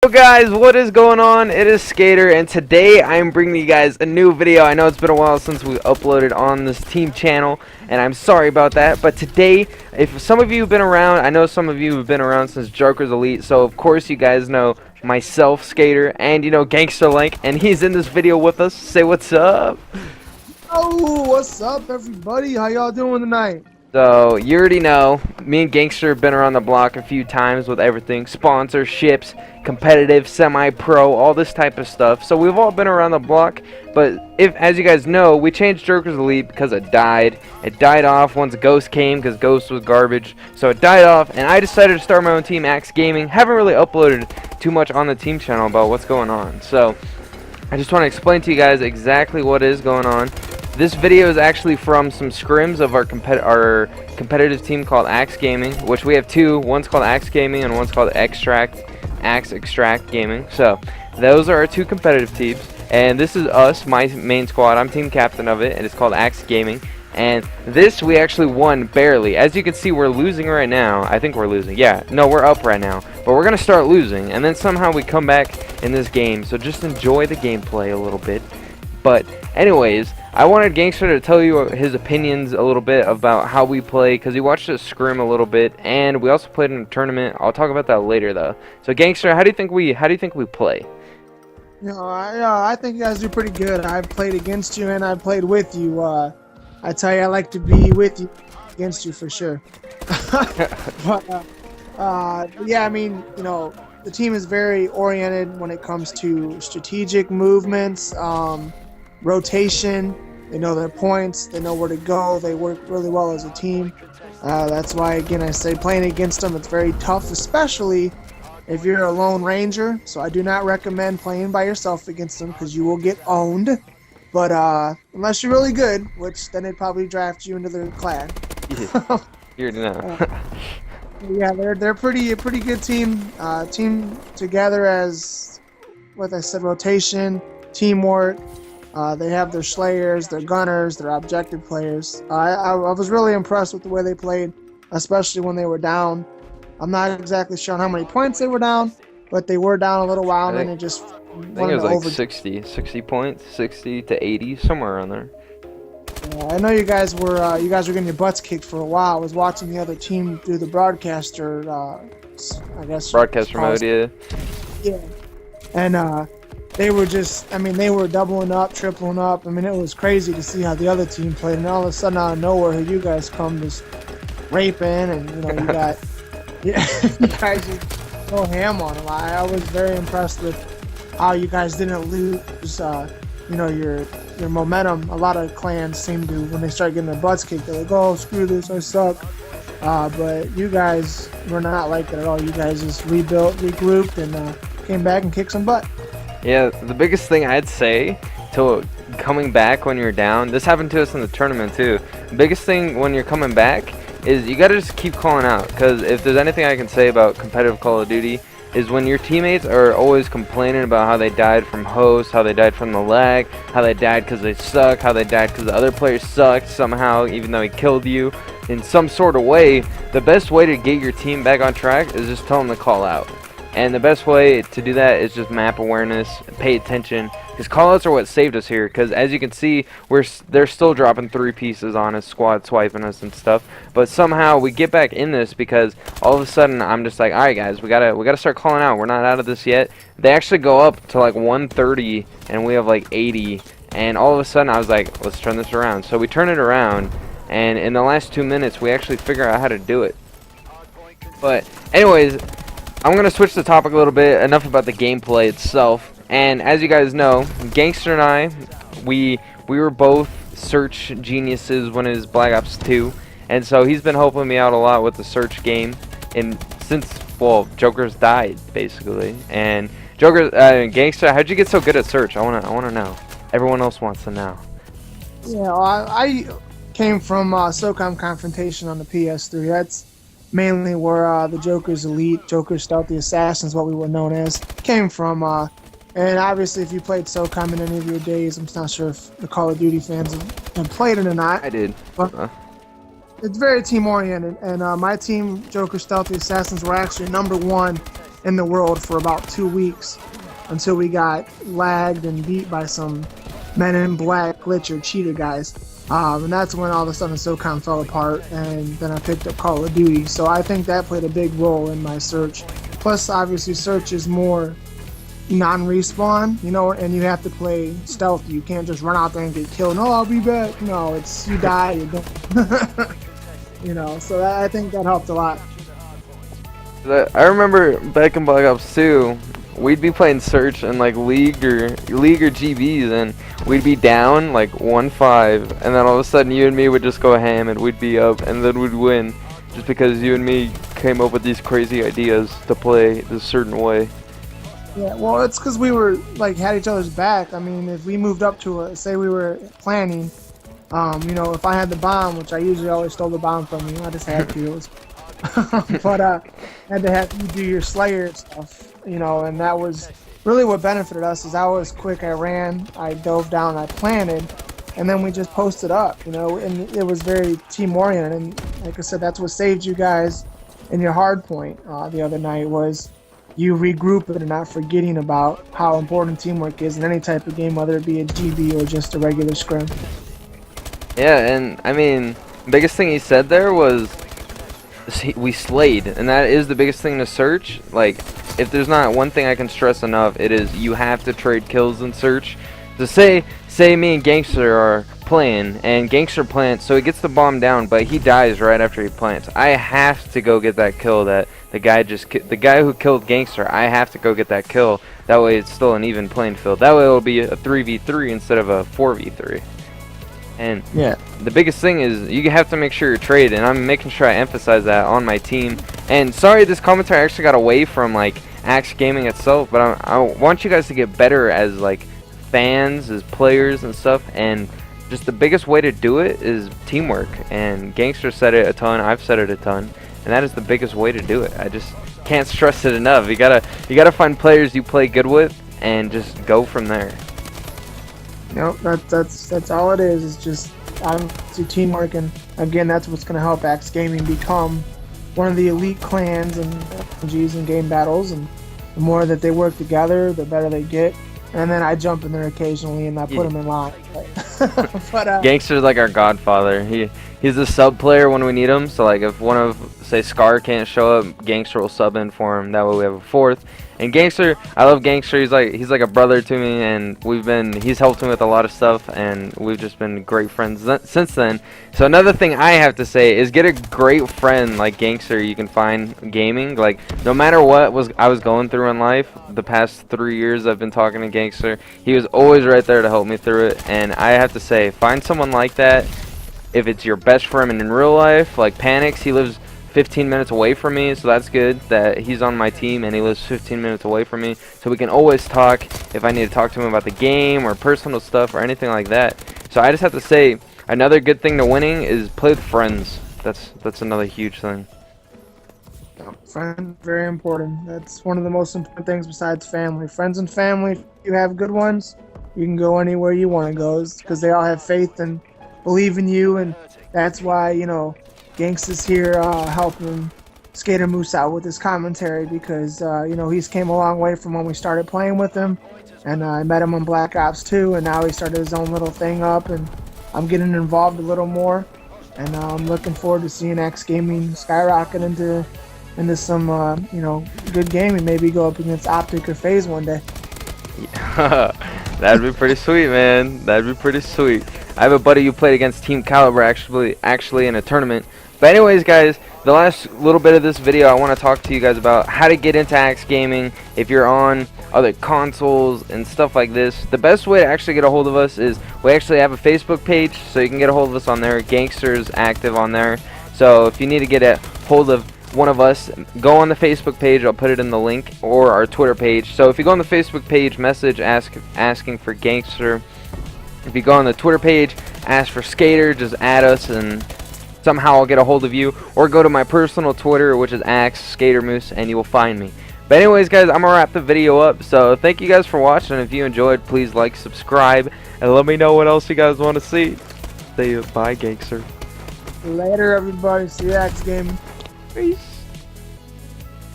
Hello guys, what is going on? It is Skater, and today I am bringing you guys a new video. I know it's been a while since we uploaded on this team channel, and I'm sorry about that. But today, if some of you have been around, I know some of you have been around since Joker's Elite, so of course you guys know myself, Skater, and you know Gangster Link, and he's in this video with us. Say what's up. Oh, what's up, everybody? How y'all doing tonight? So, you already know, me and Gangster have been around the block a few times with everything. Sponsorships, competitive, semi-pro, all this type of stuff. So we've all been around the block, but as you guys know, we changed Joker's Elite because it died. It died off once Ghost came because Ghost was garbage. So it died off, and I decided to start my own team, Axe Gaming. Haven't really uploaded too much on the team channel about what's going on. So I just want to explain to you guys exactly what is going on. This video is actually from some scrims of our competitive team called Axe Gaming, which we have two. One's called Axe Gaming and one's called Axe Extract Gaming. So those are our two competitive teams, and this is us, my main squad. I'm team captain of it, and it's called Axe Gaming. And this we actually won barely. As you can see, we're losing right now. I think we're losing. Yeah, no, we're up right now, but we're gonna start losing, and then somehow we come back in this game. So just enjoy the gameplay a little bit. But anyways, I wanted Gangster to tell you his opinions a little bit about how we play, because he watched us scrim a little bit, and we also played in a tournament. I'll talk about that later though. So Gangster, how do you think we play? You know, I think you guys do pretty good. I've played against you and I've played with you. I tell you, I like to be with you, against you for sure. But yeah, I mean, you know, the team is very oriented when it comes to strategic movements, rotation. They know their points. They know where to go. They work really well as a team. That's why, again, I say playing against them, it's very tough, especially if you're a lone ranger. So I do not recommend playing by yourself against them because you will get owned. But unless you're really good, which then they'd probably draft you into their clan. You already know. Yeah, they're a pretty good team. Team together as, what I said, rotation, teamwork. They have their slayers, their gunners, their objective players. I was really impressed with the way they played, especially when they were down. I'm not exactly sure on how many points they were down, but they were down a little while, and then it just I think it was like 60 points, 60 to 80, somewhere around there. I know you guys were getting your butts kicked for a while. I was watching the other team do the broadcaster, I guess. Broadcaster mode, yeah. Yeah, and they were just, I mean, they were doubling up, tripling up. I mean, it was crazy to see how the other team played, and all of a sudden, out of nowhere, here you guys come just raping, and you know, you got, yeah, you guys just go ham on them. I was very impressed with how you guys didn't lose, you know, your momentum. A lot of clans seem to, when they start getting their butts kicked, they're like, oh, screw this, I suck. But you guys were not like that at all. You guys just rebuilt, regrouped, and came back and kicked some butt. Yeah, the biggest thing I'd say to coming back when you're down, this happened to us in the tournament too. The biggest thing when you're coming back is you gotta just keep calling out, because if there's anything I can say about competitive Call of Duty, is when your teammates are always complaining about how they died from host, how they died from the lag, how they died because they suck, how they died because the other player sucked somehow even though he killed you in some sort of way, the best way to get your team back on track is just tell them to call out. And the best way to do that is just map awareness, pay attention, because callouts are what saved us here. Because as you can see, they're still dropping 3 pieces on us, squad swiping us and stuff. But somehow we get back in this because all of a sudden I'm just like, all right guys, we gotta start calling out. We're not out of this yet. They actually go up to like 130 and we have like 80. And all of a sudden I was like, let's turn this around. So we turn it around, and in the last 2 minutes we actually figure out how to do it. But anyways, I'm going to switch the topic a little bit, enough about the gameplay itself. And as you guys know, Gangster and I, we were both search geniuses when it was Black Ops 2. And so he's been helping me out a lot with the search game since, well, Joker's died, basically. And Gangster, how'd you get so good at search? I wanna know. Everyone else wants to know. Yeah, I came from SOCOM Confrontation on the PS3. That's mainly where the Joker's Elite, Joker Stealthy Assassins, what we were known as, came from. And obviously, if you played SOCOM in any of your days, I'm not sure if the Call of Duty fans have played it or not. I did. But it's very team-oriented, and my team, Joker Stealthy Assassins, were actually #1 in the world for about 2 weeks until we got lagged and beat by some Men in Black glitch or cheater guys. And that's when all of a sudden SOCOM fell apart, and then I picked up Call of Duty. So I think that played a big role in my search. Plus, obviously, search is more non-respawn, you know, and you have to play stealthy. You can't just run out there and get killed. No, I'll be back. No, it's you die, you don't. You know, so I think that helped a lot. I remember back in Black Ops 2, we'd be playing search in like League or GBs, and we'd be down like 1-5, and then all of a sudden you and me would just go ham, and we'd be up, and then we'd win, just because you and me came up with these crazy ideas to play this certain way. Yeah, well, it's because we were like had each other's back. I mean, if we moved up to say we were planning, you know, if I had the bomb, which I usually always stole the bomb from you, I just had to. It was but had to have you do your Slayer stuff, you know, and that was really what benefited us. Is I was quick, I ran, I dove down, I planted, and then we just posted up, you know, and it was very team oriented. And like I said, that's what saved you guys in your hard point the other night, was you regroup it and not forgetting about how important teamwork is in any type of game, whether it be a GB or just a regular scrim. Yeah, and I mean, biggest thing he said there was we slayed, and that is the biggest thing to search. Like, if there's not one thing I can stress enough, it is you have to trade kills in search. So say me and Gangster are playing, and Gangster plants, so he gets the bomb down, but he dies right after he plants. I have to go get that kill that the guy who killed Gangster. I have to go get that kill. That way it's still an even playing field. That way it'll be a 3v3 instead of a 4v3. And yeah, the biggest thing is you have to make sure you're traded, and I'm making sure I emphasize that on my team. And sorry this commentary actually got away from like Axe Gaming itself, but I want you guys to get better as like fans, as players and stuff. And just the biggest way to do it is teamwork, and Gangster said it a ton, I've said it a ton, and that is the biggest way to do it. I just can't stress it enough. You gotta find players you play good with and just go from there. Nope, that's all it is. It's just to teamwork, and again, that's what's going to help Axe Gaming become one of the elite clans and RPGs and game battles. And the more that they work together, the better they get. And then I jump in there occasionally and I put them in line. But Gangster's like our godfather. He's a sub player when we need him. So like if one of say Scar can't show up, Gangster will sub in for him. That way we have a fourth. And Gangster, I love Gangster. He's like a brother to me, and he's helped me with a lot of stuff, and we've just been great friends since then. So another thing I have to say is get a great friend like Gangster you can find gaming. Like no matter what I was going through in life, the past 3 years I've been talking to Gangster. He was always right there to help me through it, and I have to say, find someone like that. If it's your best friend in real life, like Panix, he lives 15 minutes away from me, so that's good that he's on my team and he lives 15 minutes away from me, so we can always talk if I need to talk to him about the game or personal stuff or anything like that. So I just have to say, another good thing to winning is play with friends. That's another huge thing. Friends, very important. That's one of the most important things besides family. Friends and family, if you have good ones, you can go anywhere you want to go, because they all have faith and believe in you, and that's why, you know, Gangsta's here helping Skater Moose out with his commentary, because you know, he's came a long way from when we started playing with him, and I met him on Black Ops 2, and now he started his own little thing up, and I'm getting involved a little more, and I'm looking forward to seeing Axe Gaming skyrocket into some you know, good gaming. Maybe go up against Optic or FaZe one day. Yeah, that'd be pretty sweet, man. That'd be pretty sweet. I have a buddy who played against Team Caliber actually in a tournament. But anyways, guys, the last little bit of this video, I want to talk to you guys about how to get into Axe Gaming if you're on other consoles and stuff like this. The best way to actually get a hold of us is we actually have a Facebook page, so you can get a hold of us on there. Gangster's active on there. So if you need to get a hold of one of us, go on the Facebook page. I'll put it in the link, or our Twitter page. So if you go on the Facebook page, message asking for Gangster. If you go on the Twitter page, ask for Skater, just add us and somehow I'll get a hold of you. Or go to my personal Twitter, which is Axe Skater Moose, and you will find me. But anyways, guys, I'm going to wrap the video up. So thank you guys for watching. If you enjoyed, please like, subscribe, and let me know what else you guys want to see. Say bye, Gangster. Later, everybody. See you, Axe Gaming. Peace.